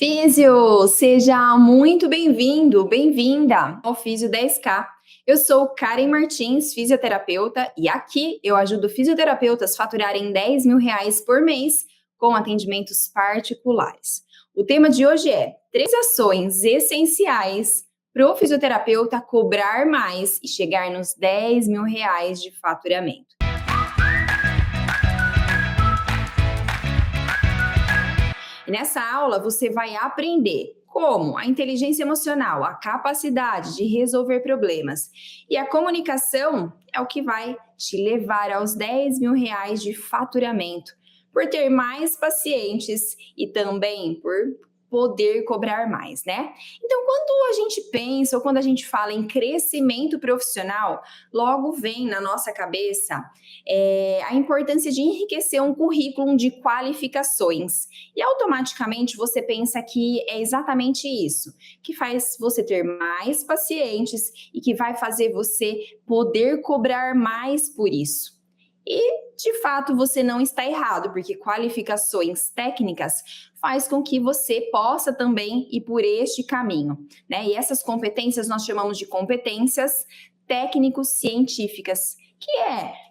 Físio, seja muito bem-vindo, bem-vinda ao Físio 10K. Eu sou Karen Martins, fisioterapeuta, e aqui eu ajudo fisioterapeutas a faturarem R$ 10.000 por mês com atendimentos particulares. O tema de hoje é 3 ações essenciais para o fisioterapeuta cobrar mais e chegar nos R$ 10.000 de faturamento. E nessa aula você vai aprender como a inteligência emocional, a capacidade de resolver problemas e a comunicação é o que vai te levar aos R$ 10.000 de faturamento, por ter mais pacientes e também por poder cobrar mais, né? Então, quando a gente pensa ou quando a gente fala em crescimento profissional, logo vem na nossa cabeça a importância de enriquecer um currículo de qualificações. E automaticamente você pensa que é exatamente isso, que faz você ter mais pacientes e que vai fazer você poder cobrar mais por isso. E, de fato, você não está errado, porque qualificações técnicas faz com que você possa também ir por este caminho, né? E essas competências nós chamamos de competências técnico-científicas,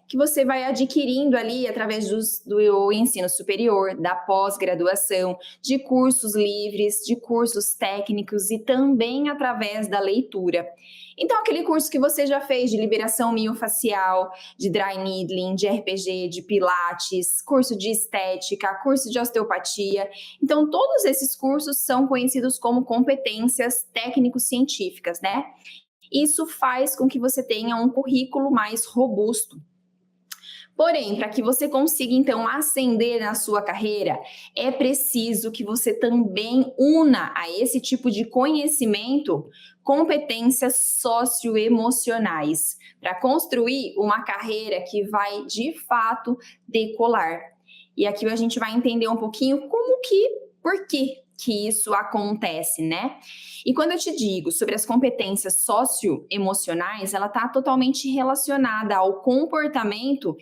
que você vai adquirindo ali através do ensino superior, da pós-graduação, de cursos livres, de cursos técnicos e também através da leitura. Então, aquele curso que você já fez de liberação miofascial, de dry needling, de RPG, de pilates, curso de estética, curso de osteopatia. Então, todos esses cursos são conhecidos como competências técnico-científicas, né? Isso faz com que você tenha um currículo mais robusto. Porém, para que você consiga, então, ascender na sua carreira, é preciso que você também una a esse tipo de conhecimento competências socioemocionais, para construir uma carreira que vai, de fato, decolar. E aqui a gente vai entender um pouquinho por que isso acontece, né? E quando eu te digo sobre as competências socioemocionais, ela está totalmente relacionada ao comportamento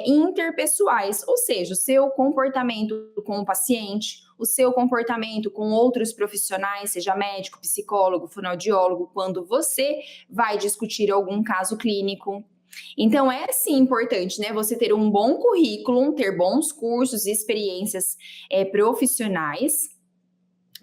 interpessoais, ou seja, o seu comportamento com o paciente, o seu comportamento com outros profissionais, seja médico, psicólogo, fonoaudiólogo, quando você vai discutir algum caso clínico. Então, é sim importante, né? Você ter um bom currículo, ter bons cursos e experiências profissionais,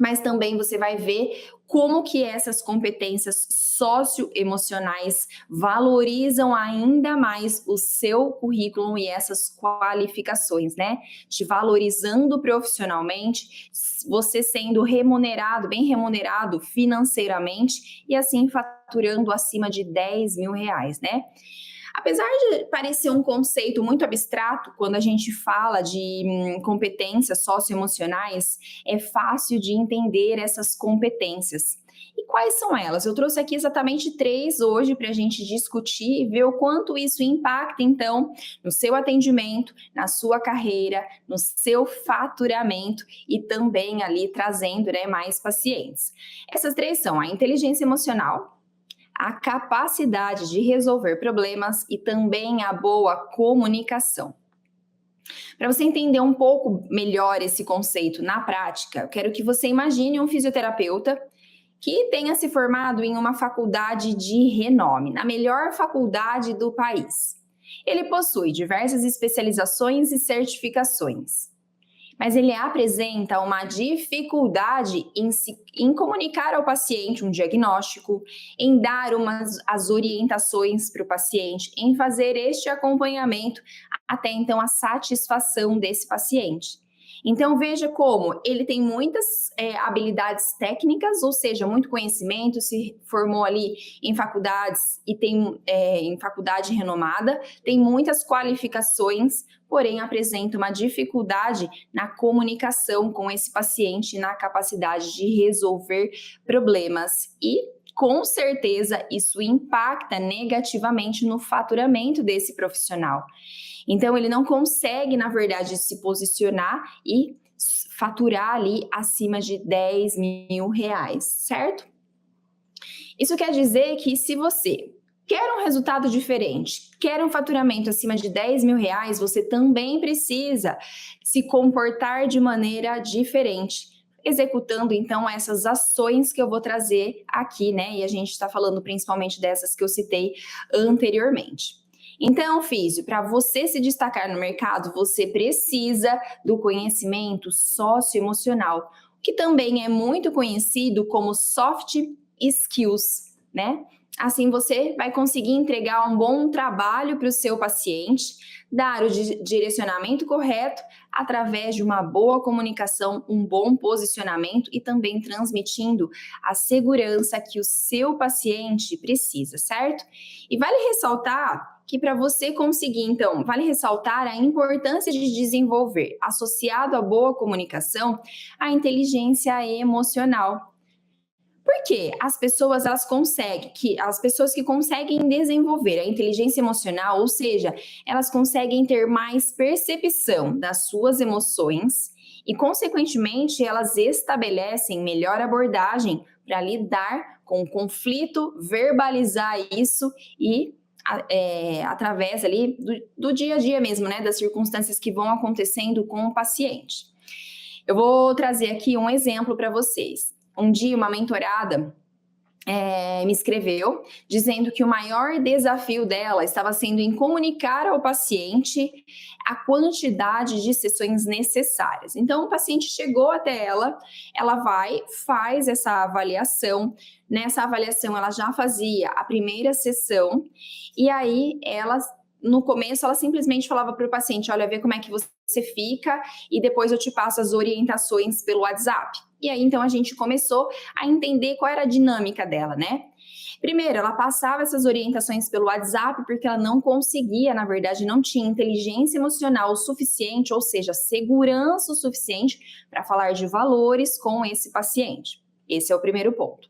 mas também você vai ver como que essas competências socioemocionais valorizam ainda mais o seu currículo e essas qualificações, né? Te valorizando profissionalmente, você sendo remunerado, bem remunerado financeiramente e assim faturando acima de R$ 10.000, né? Apesar de parecer um conceito muito abstrato, quando a gente fala de competências socioemocionais, é fácil de entender essas competências. E quais são elas? Eu trouxe aqui exatamente 3 hoje para a gente discutir e ver o quanto isso impacta, então, no seu atendimento, na sua carreira, no seu faturamento e também ali trazendo, né, mais pacientes. Essas 3 são a inteligência emocional, a capacidade de resolver problemas e também a boa comunicação. Para você entender um pouco melhor esse conceito na prática, eu quero que você imagine um fisioterapeuta que tenha se formado em uma faculdade de renome, na melhor faculdade do país. Ele possui diversas especializações e certificações, mas ele apresenta uma dificuldade em comunicar ao paciente um diagnóstico, em dar as orientações para o paciente, em fazer este acompanhamento até então a satisfação desse paciente. Então, veja como ele tem muitas habilidades técnicas, ou seja, muito conhecimento, se formou ali em faculdades e tem em faculdade renomada, tem muitas qualificações, porém apresenta uma dificuldade na comunicação com esse paciente, na capacidade de resolver problemas e com certeza isso impacta negativamente no faturamento desse profissional. Então, ele não consegue, na verdade, se posicionar e faturar ali acima de R$ 10.000, certo? Isso quer dizer que se você quer um resultado diferente, quer um faturamento acima de R$ 10.000, você também precisa se comportar de maneira diferente. executando então essas ações que eu vou trazer aqui, né? E a gente está falando principalmente dessas que eu citei anteriormente. Então, Físio, para você se destacar no mercado, você precisa do conhecimento socioemocional, que também é muito conhecido como soft skills, né? Assim você vai conseguir entregar um bom trabalho para o seu paciente, dar o direcionamento correto através de uma boa comunicação, um bom posicionamento e também transmitindo a segurança que o seu paciente precisa, certo? E vale ressaltar que para você conseguir, então, vale ressaltar a importância de desenvolver, associado à boa comunicação, a inteligência emocional. Porque as pessoas as pessoas que conseguem desenvolver a inteligência emocional, ou seja, elas conseguem ter mais percepção das suas emoções e, consequentemente, elas estabelecem melhor abordagem para lidar com o conflito, verbalizar isso e através ali do dia a dia mesmo, né, das circunstâncias que vão acontecendo com o paciente. Eu vou trazer aqui um exemplo para vocês. Um dia, uma mentorada me escreveu dizendo que o maior desafio dela estava sendo em comunicar ao paciente a quantidade de sessões necessárias. Então, o paciente chegou até ela faz essa avaliação. Nessa avaliação, ela já fazia a primeira sessão e aí no começo, ela simplesmente falava para o paciente, olha, vê como é que você fica e depois eu te passo as orientações pelo WhatsApp. E aí, então, a gente começou a entender qual era a dinâmica dela, né? Primeiro, ela passava essas orientações pelo WhatsApp porque ela não conseguia, na verdade, não tinha inteligência emocional o suficiente, ou seja, segurança o suficiente para falar de valores com esse paciente. Esse é o primeiro ponto.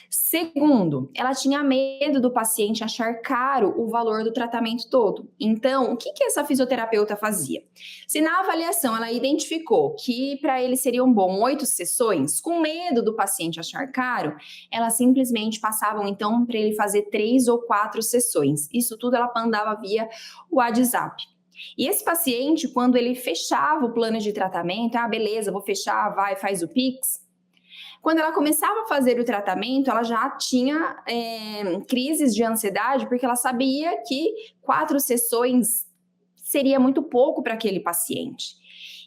Segundo, ela tinha medo do paciente achar caro o valor do tratamento todo. Então, o que essa fisioterapeuta fazia? Se na avaliação ela identificou que para ele seriam bom 8 sessões, com medo do paciente achar caro, ela simplesmente passavam então para ele fazer 3 ou 4 sessões. Isso tudo ela mandava via WhatsApp. E esse paciente, quando ele fechava o plano de tratamento, beleza, vou fechar, vai, faz o Pix. Quando ela começava a fazer o tratamento, ela já tinha crises de ansiedade, porque ela sabia que 4 sessões seria muito pouco para aquele paciente.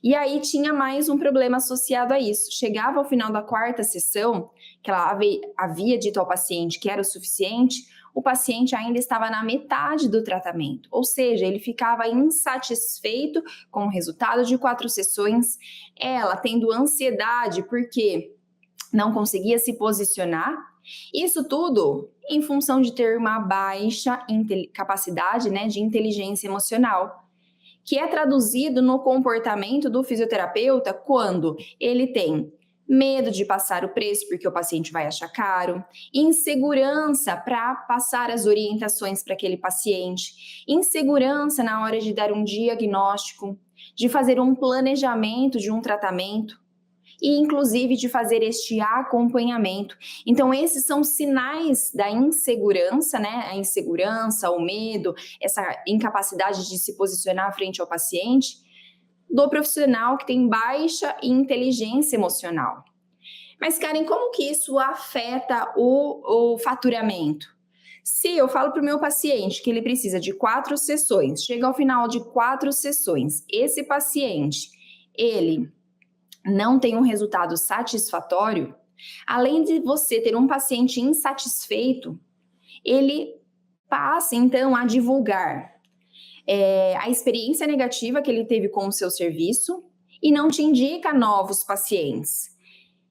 E aí tinha mais um problema associado a isso. Chegava ao final da 4ª sessão, que ela havia dito ao paciente que era o suficiente, o paciente ainda estava na metade do tratamento, ou seja, ele ficava insatisfeito com o resultado de 4 sessões, ela tendo ansiedade porque não conseguia se posicionar. Isso tudo em função de ter uma baixa capacidade, né, de inteligência emocional, que é traduzido no comportamento do fisioterapeuta quando ele tem medo de passar o preço porque o paciente vai achar caro, insegurança para passar as orientações para aquele paciente, insegurança na hora de dar um diagnóstico, de fazer um planejamento de um tratamento, e inclusive de fazer este acompanhamento. Então, esses são sinais da insegurança, né? A insegurança, o medo, essa incapacidade de se posicionar frente ao paciente, do profissional que tem baixa inteligência emocional. Mas, Karen, como que isso afeta o faturamento? Se eu falo para o meu paciente que ele precisa de 4 sessões, chega ao final de 4 sessões, esse paciente, ele não tem um resultado satisfatório, além de você ter um paciente insatisfeito, ele passa então a divulgar a experiência negativa que ele teve com o seu serviço e não te indica novos pacientes.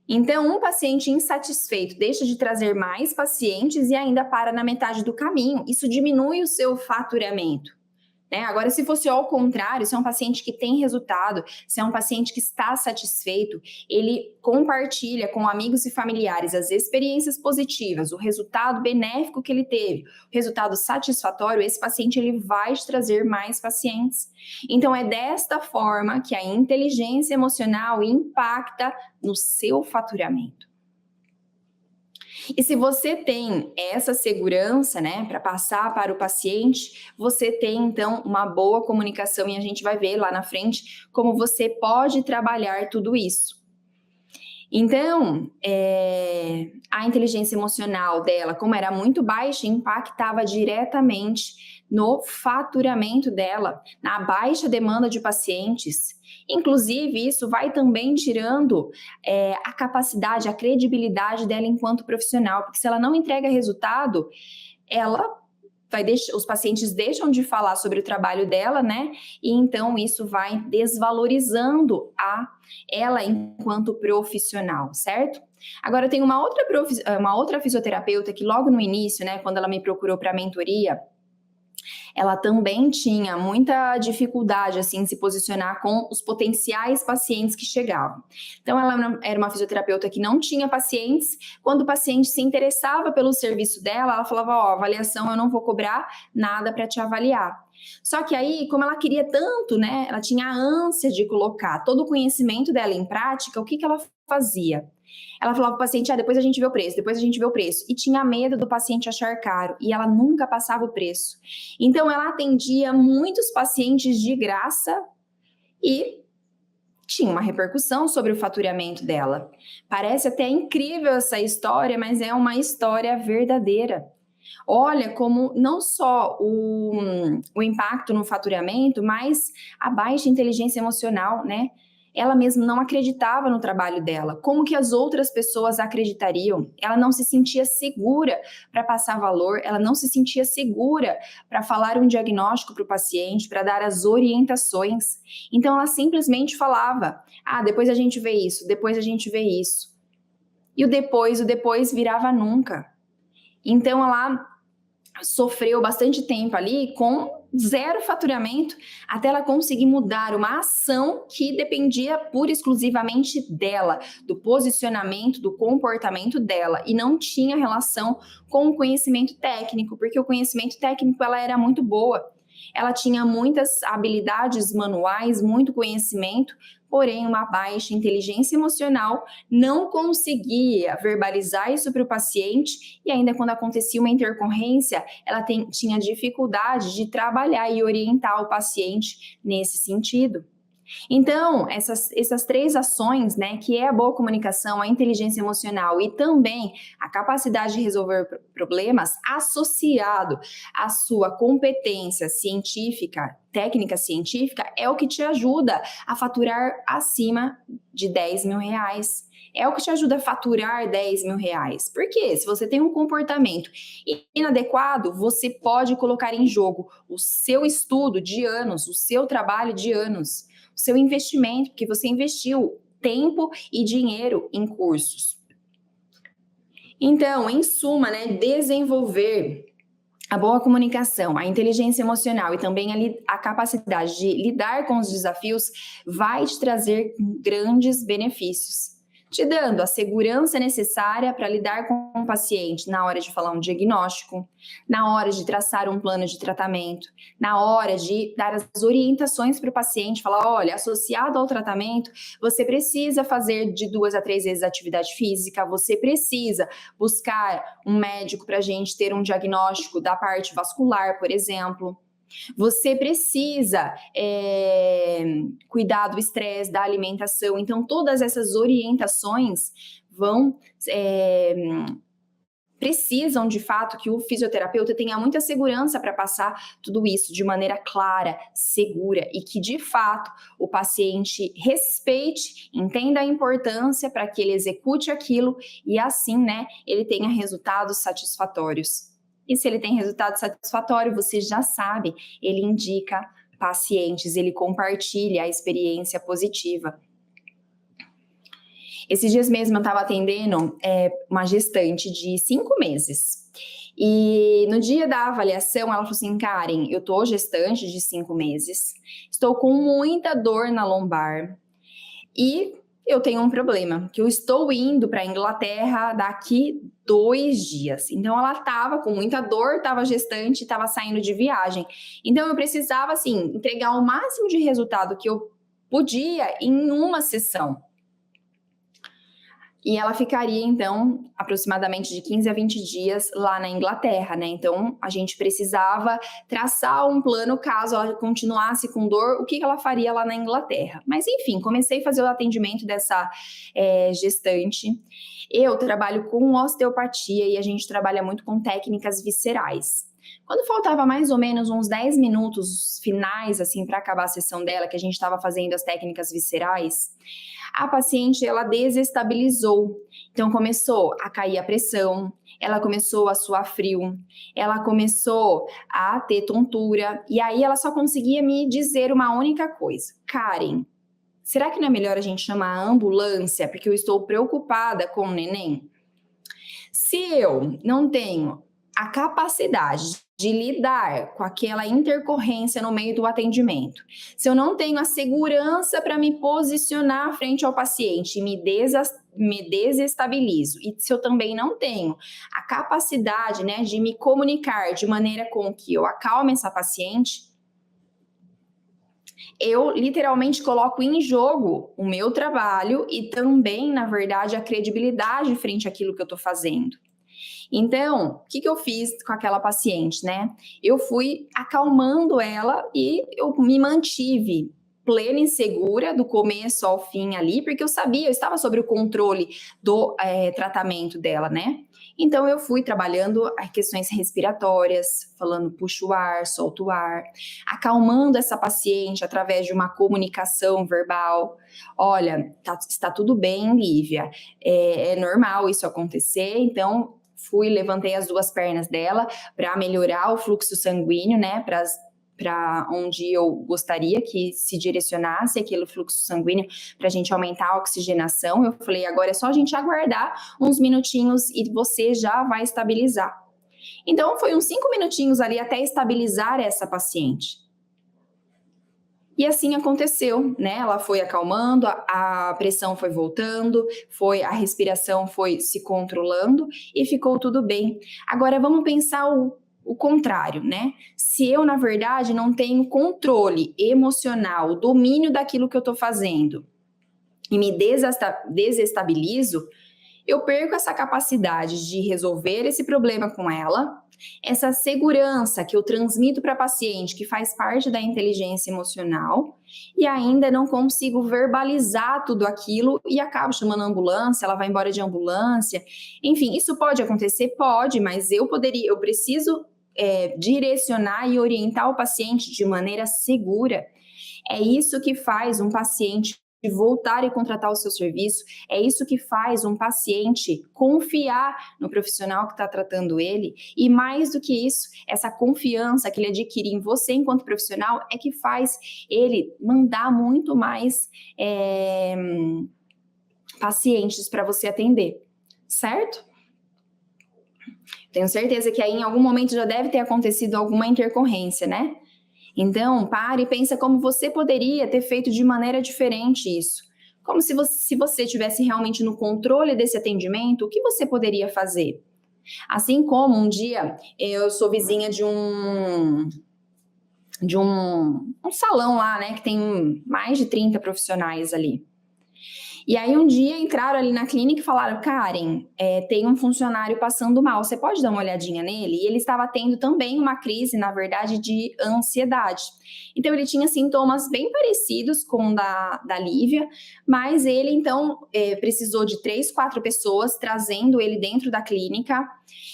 Então, um paciente insatisfeito deixa de trazer mais pacientes e ainda para na metade do caminho. Isso diminui o seu faturamento. Né? Agora, se fosse ao contrário, se é um paciente que tem resultado, se é um paciente que está satisfeito, ele compartilha com amigos e familiares as experiências positivas, o resultado benéfico que ele teve, o resultado satisfatório, esse paciente ele vai te trazer mais pacientes. Então, é desta forma que a inteligência emocional impacta no seu faturamento. E se você tem essa segurança, né, para passar para o paciente, você tem então uma boa comunicação e a gente vai ver lá na frente como você pode trabalhar tudo isso. Então, a inteligência emocional dela, como era muito baixa, impactava diretamente no faturamento dela, na baixa demanda de pacientes. Inclusive, isso vai também tirando a capacidade, a credibilidade dela enquanto profissional, porque se ela não entrega resultado, ela os pacientes deixam de falar sobre o trabalho dela, né? E então isso vai desvalorizando ela enquanto profissional, certo? Agora tem uma outra fisioterapeuta que logo no início, né, quando ela me procurou para mentoria, ela também tinha muita dificuldade assim em se posicionar com os potenciais pacientes que chegavam. Então ela era uma fisioterapeuta que não tinha pacientes. Quando o paciente se interessava pelo serviço dela, ela falava: ó, avaliação eu não vou cobrar nada para te avaliar. Só que aí, como ela queria tanto, né, ela tinha a ânsia de colocar todo o conhecimento dela em prática, o que ela fazia? Ela falava pro paciente: depois a gente vê o preço, depois a gente vê o preço. E tinha medo do paciente achar caro, e ela nunca passava o preço. Então, ela atendia muitos pacientes de graça e tinha uma repercussão sobre o faturamento dela. Parece até incrível essa história, mas é uma história verdadeira. Olha como não só o impacto no faturamento, mas a baixa inteligência emocional, né? Ela mesma não acreditava no trabalho dela. Como que as outras pessoas acreditariam? Ela não se sentia segura para passar valor, ela não se sentia segura para falar um diagnóstico para o paciente, para dar as orientações. Então ela simplesmente falava: depois a gente vê isso, depois a gente vê isso. E o depois virava nunca. Então ela sofreu bastante tempo ali com zero faturamento até ela conseguir mudar uma ação que dependia pura e exclusivamente dela, do posicionamento, do comportamento dela, e não tinha relação com o conhecimento técnico, porque o conhecimento técnico ela era muito boa. Ela tinha muitas habilidades manuais, muito conhecimento, porém uma baixa inteligência emocional, não conseguia verbalizar isso para o paciente, e ainda quando acontecia uma intercorrência, ela tinha dificuldade de trabalhar e orientar o paciente nesse sentido. Então, essas três ações, né, que é a boa comunicação, a inteligência emocional e também a capacidade de resolver problemas, associado à sua competência científica, técnica científica, é o que te ajuda a faturar acima de R$10.000. É o que te ajuda a faturar R$10.000. Porque se você tem um comportamento inadequado, você pode colocar em jogo o seu estudo de anos, o seu trabalho de anos, o seu investimento, porque você investiu tempo e dinheiro em cursos. Então, em suma, né, desenvolver a boa comunicação, a inteligência emocional e também a capacidade de lidar com os desafios vai te trazer grandes benefícios, te dando a segurança necessária para lidar com o paciente na hora de falar um diagnóstico, na hora de traçar um plano de tratamento, na hora de dar as orientações para o paciente, falar: olha, associado ao tratamento, você precisa fazer de 2 a 3 vezes atividade física, você precisa buscar um médico para a gente ter um diagnóstico da parte vascular, por exemplo. Você precisa cuidar do estresse, da alimentação. Então, todas essas orientações precisam, de fato, que o fisioterapeuta tenha muita segurança para passar tudo isso de maneira clara, segura, e que, de fato, o paciente respeite, entenda a importância para que ele execute aquilo e, assim, né, ele tenha resultados satisfatórios. E se ele tem resultado satisfatório, você já sabe, ele indica pacientes, ele compartilha a experiência positiva. Esses dias mesmo eu estava atendendo uma gestante de 5 meses. E no dia da avaliação, ela falou assim: Karen, eu tô gestante de 5 meses, estou com muita dor na lombar e eu tenho um problema, que eu estou indo para a Inglaterra daqui 2 dias. Então, ela estava com muita dor, estava gestante, estava saindo de viagem. Então, eu precisava, assim, entregar o máximo de resultado que eu podia em uma sessão. E ela ficaria, então, aproximadamente de 15 a 20 dias lá na Inglaterra, né? Então, a gente precisava traçar um plano caso ela continuasse com dor, o que ela faria lá na Inglaterra. Mas, enfim, comecei a fazer o atendimento dessa gestante. Eu trabalho com osteopatia e a gente trabalha muito com técnicas viscerais. Quando faltava mais ou menos uns 10 minutos finais, assim, para acabar a sessão dela, que a gente estava fazendo as técnicas viscerais, a paciente, ela desestabilizou. Então, começou a cair a pressão, ela começou a suar frio, ela começou a ter tontura, e aí ela só conseguia me dizer uma única coisa: Karen, será que não é melhor a gente chamar a ambulância, porque eu estou preocupada com o neném? Se eu não tenho a capacidade de lidar com aquela intercorrência no meio do atendimento, se eu não tenho a segurança para me posicionar frente ao paciente, me desestabilizo, e se eu também não tenho a capacidade, né, de me comunicar de maneira com que eu acalme essa paciente, eu literalmente coloco em jogo o meu trabalho e também, na verdade, a credibilidade frente àquilo que eu estou fazendo. Então, o que eu fiz com aquela paciente, né? Eu fui acalmando ela e eu me mantive plena e segura do começo ao fim ali, porque eu sabia, eu estava sob o controle do tratamento dela, né? Então, eu fui trabalhando as questões respiratórias, falando puxa o ar, solta o ar, acalmando essa paciente através de uma comunicação verbal. Olha, está tudo bem, Lívia, é normal isso acontecer, então levantei as duas pernas dela para melhorar o fluxo sanguíneo, né, para onde eu gostaria que se direcionasse aquele fluxo sanguíneo para a gente aumentar a oxigenação. Eu falei, agora é só a gente aguardar uns minutinhos e você já vai estabilizar. Então, foi uns 5 minutinhos ali até estabilizar essa paciente. E assim aconteceu, né? Ela foi acalmando, a pressão foi voltando, a respiração foi se controlando e ficou tudo bem. Agora vamos pensar o contrário, né? Se eu, na verdade, não tenho controle emocional, domínio daquilo que eu tô fazendo e me desestabilizo, eu perco essa capacidade de resolver esse problema com ela, essa segurança que eu transmito para a paciente, que faz parte da inteligência emocional, e ainda não consigo verbalizar tudo aquilo e acabo chamando a ambulância, ela vai embora de ambulância. Enfim, isso pode acontecer? Pode, mas eu preciso direcionar e orientar o paciente de maneira segura. É isso que faz um paciente voltar e contratar o seu serviço, é isso que faz um paciente confiar no profissional que está tratando ele, e mais do que isso, essa confiança que ele adquire em você enquanto profissional é que faz ele mandar muito mais pacientes para você atender, certo? Tenho certeza que aí em algum momento já deve ter acontecido alguma intercorrência, né? Então, pare e pensa como você poderia ter feito de maneira diferente isso. Como se você tivesse realmente no controle desse atendimento, o que você poderia fazer? Assim como um dia eu sou vizinha de um salão lá, né, que tem mais de 30 profissionais ali. E aí um dia entraram ali na clínica e falaram, Karen, tem um funcionário passando mal, você pode dar uma olhadinha nele? E ele estava tendo também uma crise, na verdade, de ansiedade. Então ele tinha sintomas bem parecidos com o da Lívia, mas ele então precisou de 3, 4 pessoas trazendo ele dentro da clínica.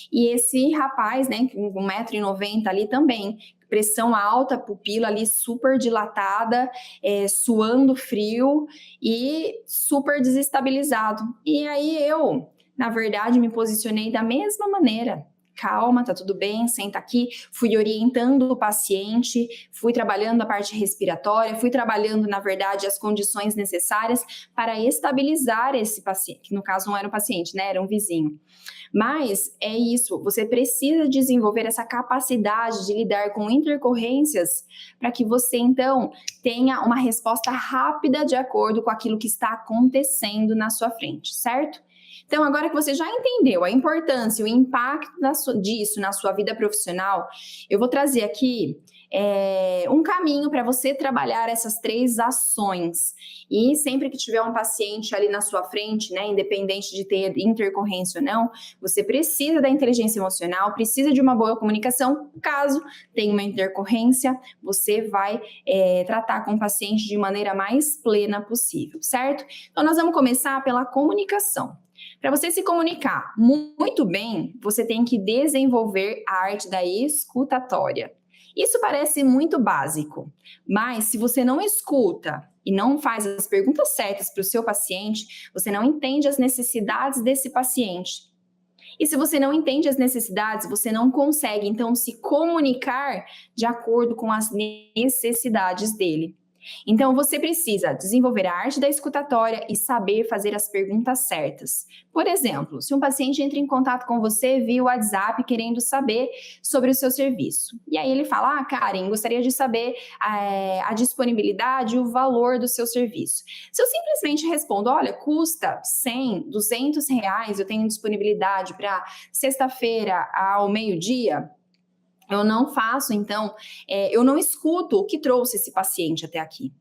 E esse rapaz, né, com 1,90 m ali também, pressão alta, pupila ali super dilatada, suando frio e super desestabilizado. E aí eu, na verdade, me posicionei da mesma maneira. Calma, tá tudo bem, senta aqui. Fui orientando o paciente, fui trabalhando a parte respiratória, fui trabalhando, na verdade, as condições necessárias para estabilizar esse paciente, que no caso não era um paciente, né, era um vizinho. Mas é isso, você precisa desenvolver essa capacidade de lidar com intercorrências para que você, então, tenha uma resposta rápida de acordo com aquilo que está acontecendo na sua frente, certo? Então, agora que você já entendeu a importância, o impacto disso na sua vida profissional, eu vou trazer aqui um caminho para você trabalhar essas 3 ações. E sempre que tiver um paciente ali na sua frente, né, independente de ter intercorrência ou não, você precisa da inteligência emocional, precisa de uma boa comunicação. Caso tenha uma intercorrência, você vai tratar com o paciente de maneira mais plena possível, certo? Então, nós vamos começar pela comunicação. Para você se comunicar muito bem, você tem que desenvolver a arte da escutatória. Isso parece muito básico, mas se você não escuta e não faz as perguntas certas para o seu paciente, você não entende as necessidades desse paciente. E se você não entende as necessidades, você não consegue, então, se comunicar de acordo com as necessidades dele. Então, você precisa desenvolver a arte da escutatória e saber fazer as perguntas certas. Por exemplo, se um paciente entra em contato com você via WhatsApp querendo saber sobre o seu serviço. E aí ele fala, Karen, gostaria de saber a disponibilidade e o valor do seu serviço. Se eu simplesmente respondo, olha, custa 100, 200 reais, eu tenho disponibilidade para sexta-feira ao meio-dia, eu não faço, então, eu não escuto o que trouxe esse paciente até aqui.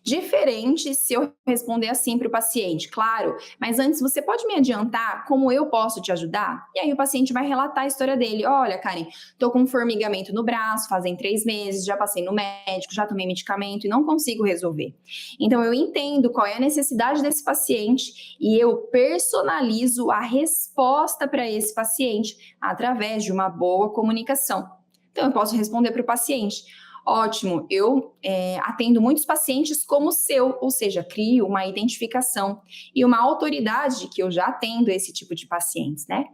Diferente se eu responder assim para o paciente, claro, mas antes você pode me adiantar como eu posso te ajudar? E aí o paciente vai relatar a história dele. Olha, Karen, tô com um formigamento no braço, fazem 3 meses, já passei no médico, já tomei medicamento e não consigo resolver. Então eu entendo qual é a necessidade desse paciente e eu personalizo a resposta para esse paciente através de uma boa comunicação. Então eu posso responder para o paciente. Ótimo, eu atendo muitos pacientes como o seu, ou seja, crio uma identificação e uma autoridade de que eu já atendo esse tipo de pacientes, né?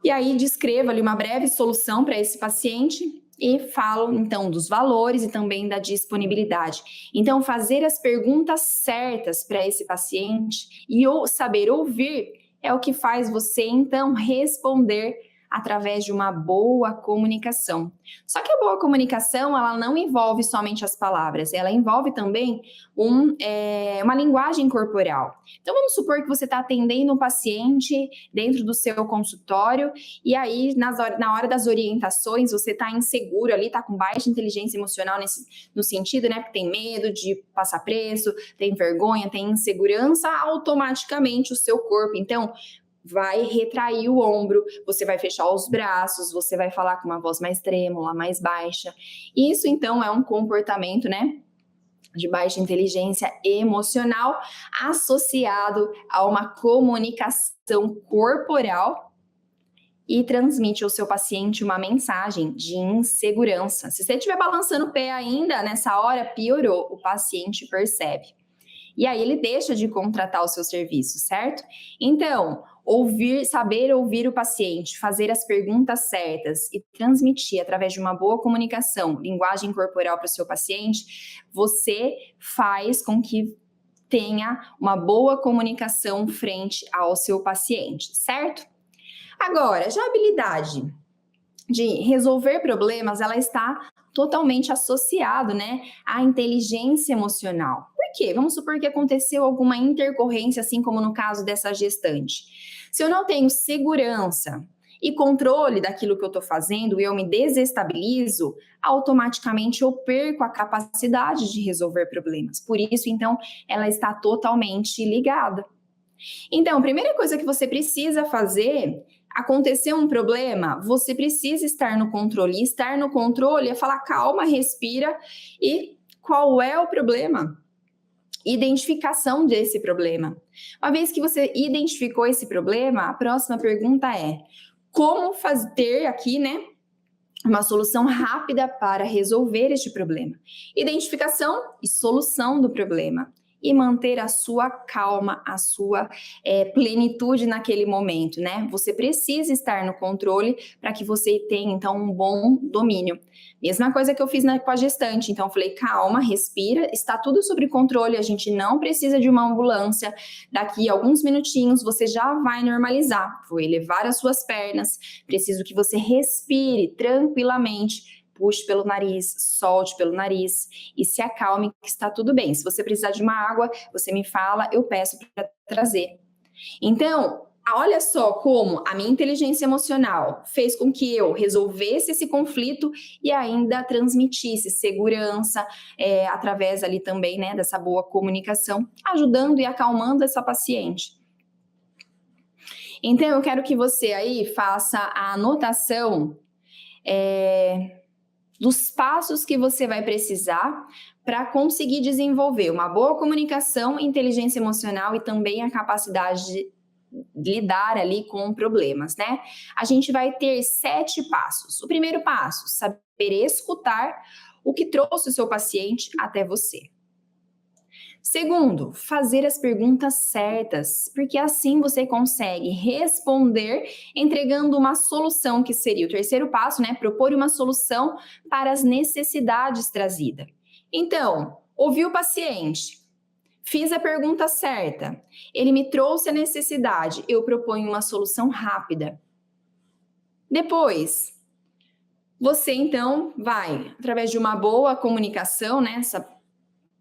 E aí descrevo ali uma breve solução para esse paciente e falo então dos valores e também da disponibilidade. Então, fazer as perguntas certas para esse paciente e saber ouvir é o que faz você então responder através de uma boa comunicação. Só que a boa comunicação, ela não envolve somente as palavras, ela envolve também uma linguagem corporal. Então, vamos supor que você está atendendo um paciente dentro do seu consultório e aí, na hora das orientações, você está inseguro ali, está com baixa inteligência emocional no sentido, né, porque tem medo de passar preço, tem vergonha, tem insegurança, automaticamente o seu corpo, então, vai retrair o ombro, você vai fechar os braços, você vai falar com uma voz mais trêmula, mais baixa. Isso, então, é um comportamento, né, de baixa inteligência emocional associado a uma comunicação corporal e transmite ao seu paciente uma mensagem de insegurança. Se você estiver balançando o pé ainda, nessa hora, piorou, o paciente percebe. E aí ele deixa de contratar o seu serviço, certo? Então, saber ouvir o paciente, fazer as perguntas certas e transmitir através de uma boa comunicação, linguagem corporal para o seu paciente, você faz com que tenha uma boa comunicação frente ao seu paciente, certo? Agora, já a habilidade de resolver problemas, ela está totalmente associado, né, à inteligência emocional. Por quê? Vamos supor que aconteceu alguma intercorrência, assim como no caso dessa gestante. Se eu não tenho segurança e controle daquilo que eu estou fazendo e eu me desestabilizo, automaticamente eu perco a capacidade de resolver problemas. Por isso, então, ela está totalmente ligada. Então, a primeira coisa que você precisa fazer, aconteceu um problema, você precisa estar no controle. E estar no controle é falar calma, respira e qual é o problema? Identificação desse problema. Uma vez que você identificou esse problema, a próxima pergunta é: como ter aqui, né, uma solução rápida para resolver este problema? Identificação e solução do problema. E manter a sua calma, a sua plenitude naquele momento, né? Você precisa estar no controle para que você tenha, então, um bom domínio. Mesma coisa que eu fiz com a gestante. Então, eu falei, calma, respira, está tudo sob controle, a gente não precisa de uma ambulância. Daqui a alguns minutinhos, você já vai normalizar. Vou elevar as suas pernas, preciso que você respire tranquilamente. Puxe pelo nariz, solte pelo nariz e se acalme que está tudo bem. Se você precisar de uma água, você me fala, eu peço para trazer. Então, olha só como a minha inteligência emocional fez com que eu resolvesse esse conflito e ainda transmitisse segurança, através ali também, né, dessa boa comunicação, ajudando e acalmando essa paciente. Então, eu quero que você aí faça a anotação dos passos que você vai precisar para conseguir desenvolver uma boa comunicação, inteligência emocional e também a capacidade de lidar ali com problemas, né? A gente vai ter 7 passos. O primeiro passo, saber escutar o que trouxe o seu paciente até você. Segundo, fazer as perguntas certas, porque assim você consegue responder entregando uma solução, que seria o terceiro passo, né? Propor uma solução para as necessidades trazidas. Então, ouvi o paciente, fiz a pergunta certa, ele me trouxe a necessidade, eu proponho uma solução rápida. Depois, você então vai, através de uma boa comunicação, né, essa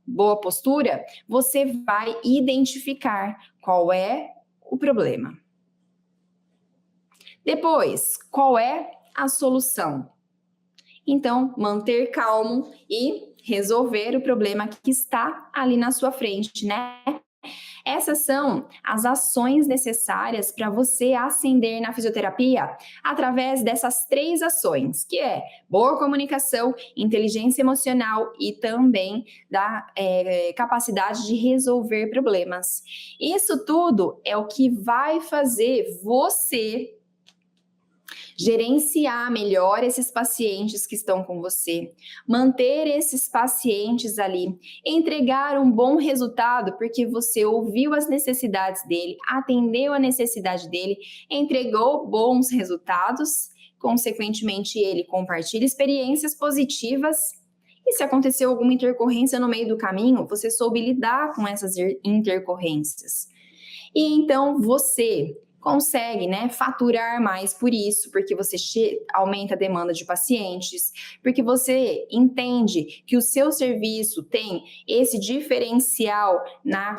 boa postura, você vai identificar qual é o problema. Depois, qual é a solução? Então, manter calmo e resolver o problema que está ali na sua frente, né? Essas são as ações necessárias para você ascender na fisioterapia através dessas 3 ações, que é boa comunicação, inteligência emocional e também da capacidade de resolver problemas. Isso tudo é o que vai fazer você gerenciar melhor esses pacientes que estão com você, manter esses pacientes ali, entregar um bom resultado porque você ouviu as necessidades dele, atendeu a necessidade dele, entregou bons resultados, consequentemente ele compartilha experiências positivas. E se aconteceu alguma intercorrência no meio do caminho, você soube lidar com essas intercorrências. E então você consegue, né, faturar mais por isso, porque você aumenta a demanda de pacientes, porque você entende que o seu serviço tem esse diferencial na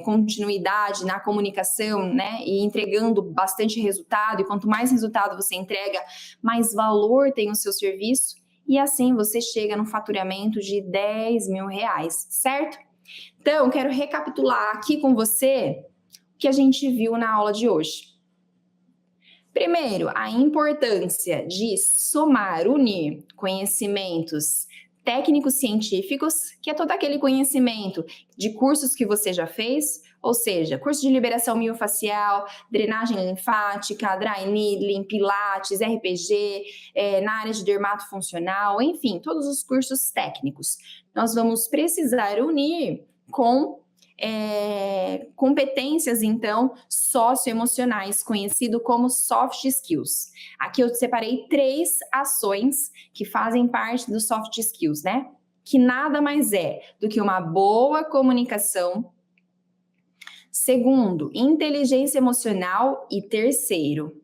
continuidade, na comunicação, né, e entregando bastante resultado, e quanto mais resultado você entrega, mais valor tem o seu serviço, e assim você chega no faturamento de R$10 mil, certo? Então, quero recapitular aqui com você que a gente viu na aula de hoje. Primeiro, a importância de somar, unir conhecimentos técnicos científicos, que é todo aquele conhecimento de cursos que você já fez, ou seja, curso de liberação miofascial, drenagem linfática, dry needling, pilates, RPG, na área de dermatofuncional, enfim, todos os cursos técnicos. Nós vamos precisar unir com competências, então, socioemocionais, conhecido como soft skills. Aqui eu separei 3 ações que fazem parte dos soft skills, né? Que nada mais é do que uma boa comunicação. Segundo, inteligência emocional. E terceiro,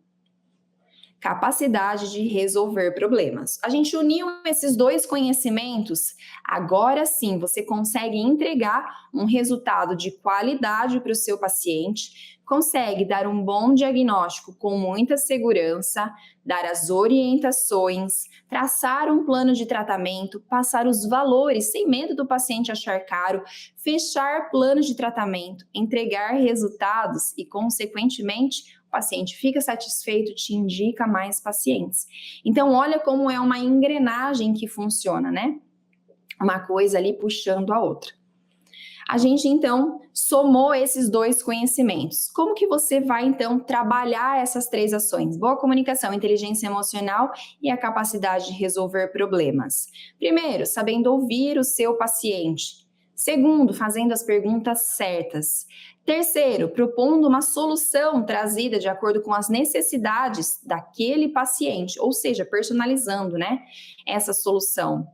capacidade de resolver problemas. A gente uniu esses 2 conhecimentos, agora sim você consegue entregar um resultado de qualidade para o seu paciente, consegue dar um bom diagnóstico com muita segurança, dar as orientações, traçar um plano de tratamento, passar os valores sem medo do paciente achar caro, fechar planos de tratamento, entregar resultados e, consequentemente, o paciente fica satisfeito, te indica mais pacientes. Então, olha como é uma engrenagem que funciona, né? Uma coisa ali puxando a outra. A gente, então, somou esses 2 conhecimentos. Como que você vai, então, trabalhar essas 3 ações? Boa comunicação, inteligência emocional e a capacidade de resolver problemas. Primeiro, sabendo ouvir o seu paciente. Segundo, fazendo as perguntas certas. Terceiro, propondo uma solução trazida de acordo com as necessidades daquele paciente, ou seja, personalizando, né, essa solução.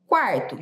Quarto,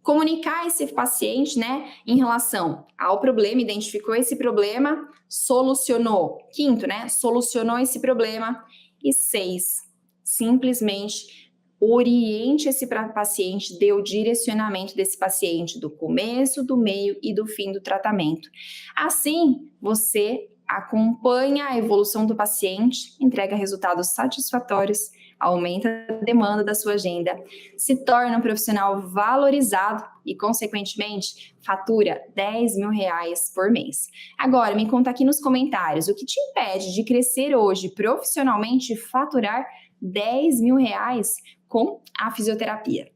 comunicar esse paciente, né, em relação ao problema, identificou esse problema, solucionou. Quinto, né, solucionou esse problema. E 6, simplesmente oriente esse paciente, dê o direcionamento desse paciente do começo, do meio e do fim do tratamento. Assim, você acompanha a evolução do paciente, entrega resultados satisfatórios, aumenta a demanda da sua agenda, se torna um profissional valorizado e, consequentemente, fatura R$ 10.000 por mês. Agora, me conta aqui nos comentários, o que te impede de crescer hoje profissionalmente e faturar R$ 10.000 com a fisioterapia?